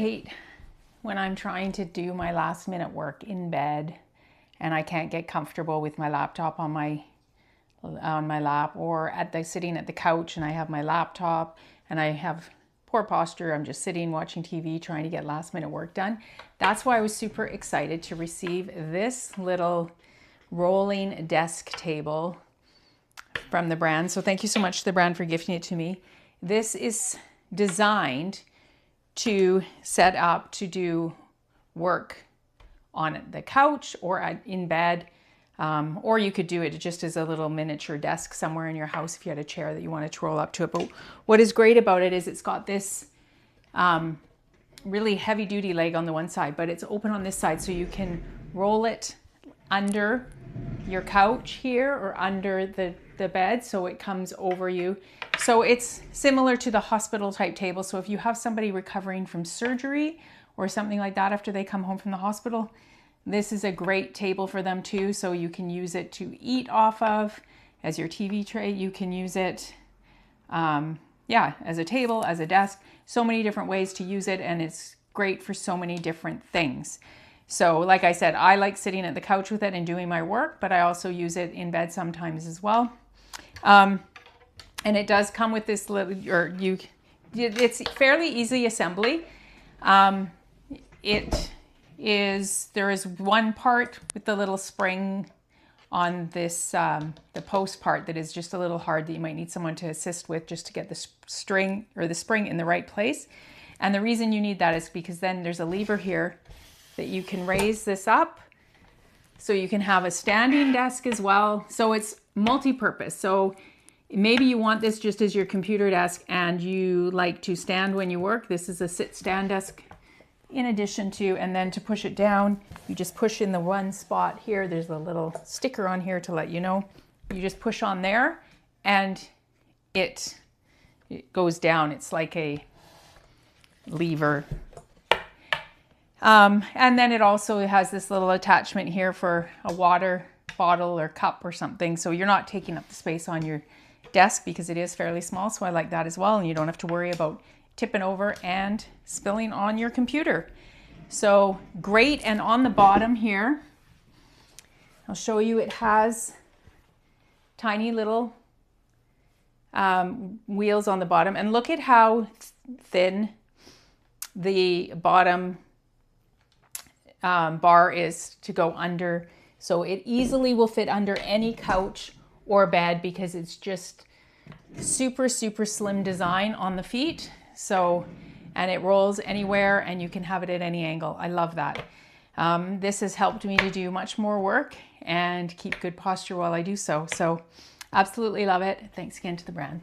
I hate when I'm trying to do my last minute work in bed and I can't get comfortable with my laptop on my lap, or sitting at the couch and I have my laptop and I have poor posture. I'm just sitting watching TV trying to get last minute work done. That's why I was super excited to receive this little rolling desk table from the brand. So thank you so much to the brand for gifting it to me. This is designed to set up to do work on the couch or in bed, or you could do it just as a little miniature desk somewhere in your house if you had a chair that you wanted to roll up to it. But what is great about it is it's got this really heavy duty leg on the one side, but it's open on this side, so you can roll it under your couch here or under the bed, so it comes over you. So it's similar to the hospital type table. So if you have somebody recovering from surgery or something like that after they come home from the hospital, this is a great table for them too. So you can use it to eat off of as your TV tray. You can use it as a table, as a desk, so many different ways to use it, and it's great for so many different things. So like I said, I like sitting at the couch with it and doing my work, but I also use it in bed sometimes as well. And it does come with this little, it's fairly easy assembly. There is one part with the little spring on this, the post part, that is just a little hard, that you might need someone to assist with just to get the string or the spring in the right place. And the reason you need that is because then there's a lever here that you can raise this up, so you can have a standing desk as well. So it's multi-purpose. So maybe you want this just as your computer desk and you like to stand when you work. This is a sit-stand desk in addition to, and then to push it down, you just push in the one spot here. There's a little sticker on here to let you know. You just push on there and it goes down. It's like a lever. And then it also has this little attachment here for a water bottle or cup or something. So you're not taking up the space on your desk because it is fairly small. So I like that as well. And you don't have to worry about tipping over and spilling on your computer. So great. And on the bottom here, I'll show you, it has tiny little wheels on the bottom. And look at how thin the bottom bar is to go under. So it easily will fit under any couch or bed because it's just super, super slim design on the feet. So, and it rolls anywhere and you can have it at any angle. I love that. This has helped me to do much more work and keep good posture while I do so. So absolutely love it. Thanks again to the brand.